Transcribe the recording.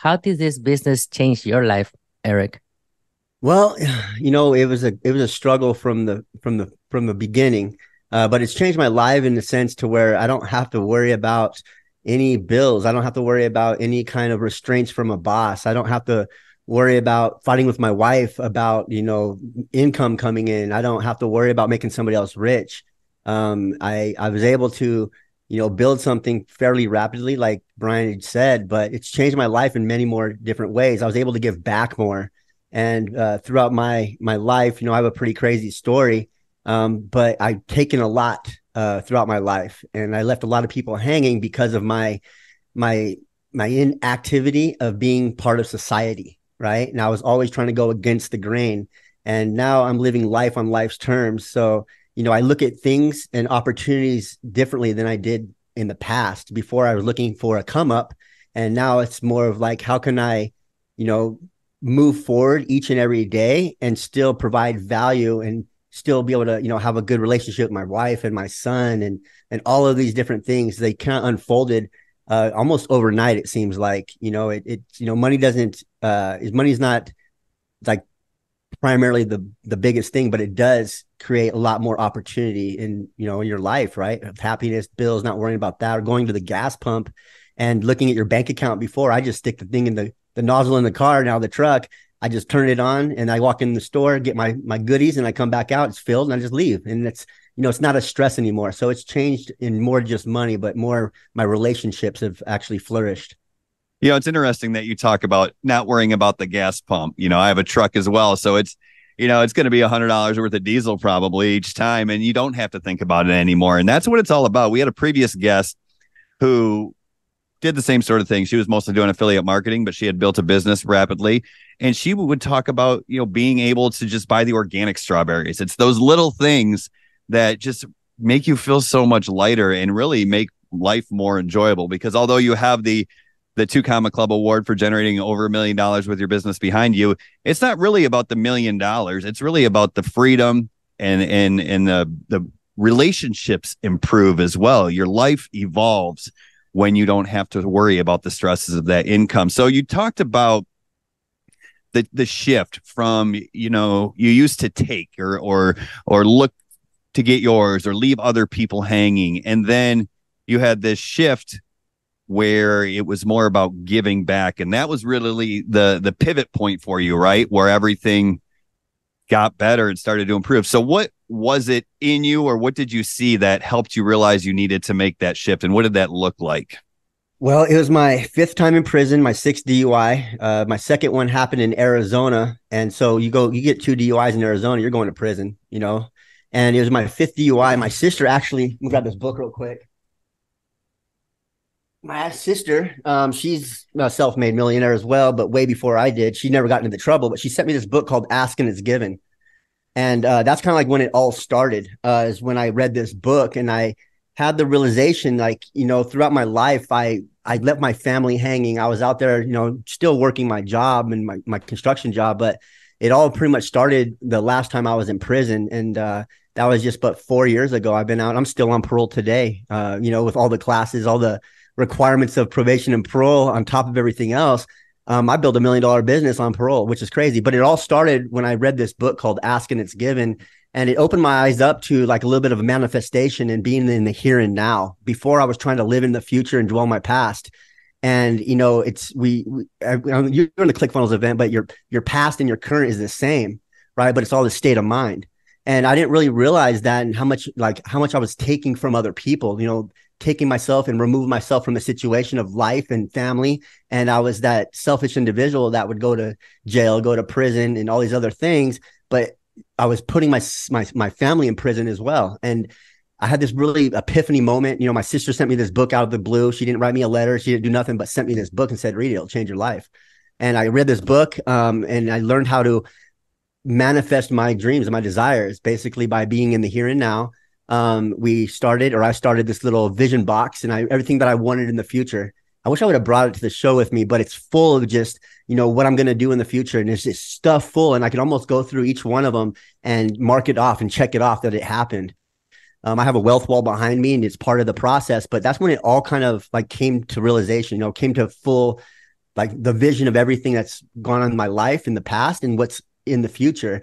How did this business change your life, Eric? Well, it was a struggle from the beginning, but it's changed my life in the sense to where I don't have to worry about any bills. I don't have to worry about any kind of restraints from a boss. I don't have to worry about fighting with my wife about income coming in. I don't have to worry about making somebody else rich. I was able to build something fairly rapidly, like Brian had said, but it's changed my life in many more different ways. I was able to give back more and throughout my life, I have a pretty crazy story, but I've taken a lot throughout my life, and I left a lot of people hanging because of my my inactivity of being part of society, right? And I was always trying to go against the grain, and now I'm living life on life's terms. So I look at things and opportunities differently than I did in the past. Before I was looking for a come up, and now it's more of like, how can I, you know, move forward each and every day and still provide value and still be able to, have a good relationship with my wife and my son and all of these different things. They kind of unfolded almost overnight. It seems like, money doesn't, money's not like primarily the biggest thing, but it does create a lot more opportunity in your life, right? Of happiness, bills, not worrying about that, or going to the gas pump and looking at your bank account. Before, I just stick the thing in the nozzle in the car, now the truck. I just turn it on and I walk in the store, get my goodies, and I come back out, it's filled, and I just leave. And it's not a stress anymore. So it's changed in more just money, but more my relationships have actually flourished. It's interesting that you talk about not worrying about the gas pump. I have a truck as well. So it's going to be $100 worth of diesel probably each time. And you don't have to think about it anymore. And that's what it's all about. We had a previous guest who did the same sort of thing. She was mostly doing affiliate marketing, but she had built a business rapidly. And she would talk about, being able to just buy the organic strawberries. It's those little things that just make you feel so much lighter and really make life more enjoyable. Because although you have the Two Comma Club award for generating over $1 million with your business behind you, it's not really about the $1 million. It's really about the freedom and the relationships improve as well. Your life evolves when you don't have to worry about the stresses of that income. So you talked about the shift from, you used to take or look to get yours or leave other people hanging. And then you had this shift where it was more about giving back. And that was really the pivot point for you, right? Where everything got better and started to improve. So what was it in you, or what did you see that helped you realize you needed to make that shift? And what did that look like? Well, it was my fifth time in prison, my sixth DUI. My second one happened in Arizona. And so you get two DUIs in Arizona, you're going to prison, and it was my fifth DUI. My sister actually, let me grab this book real quick. My sister, she's a self-made millionaire as well, but way before I did. She never got into trouble, but she sent me this book called Ask and It's Given. And that's kind of like when it all started, is when I read this book and I had the realization, like, throughout my life, I left my family hanging. I was out there, still working my job and my construction job, but it all pretty much started the last time I was in prison. And that was just but 4 years ago. I've been out. I'm still on parole today, with all the classes, all the requirements of probation and parole on top of everything else. I built $1 million business on parole, which is crazy. But it all started when I read this book called Ask and It's Given. And it opened my eyes up to like a little bit of a manifestation and being in the here and now. Before, I was trying to live in the future and dwell on my past. And, you're in the ClickFunnels event, but your past and your current is the same, right? But it's all the state of mind. And I didn't really realize that, and how much I was taking from other people, taking myself and remove myself from the situation of life and family. And I was that selfish individual that would go to jail, go to prison, and all these other things. But I was putting my family in prison as well. And I had this really epiphany moment. My sister sent me this book out of the blue. She didn't write me a letter. She didn't do nothing but sent me this book and said, read it, it'll change your life. And I read this book, and I learned how to manifest my dreams and my desires basically by being in the here and now. I started this little vision box, and everything that I wanted in the future. I wish I would have brought it to the show with me, but it's full of just, what I'm going to do in the future. And there's this stuff full, and I can almost go through each one of them and mark it off and check it off that it happened. I have a wealth wall behind me, and it's part of the process, but that's when it all kind of like came to realization, came to full like the vision of everything that's gone on in my life in the past and what's in the future.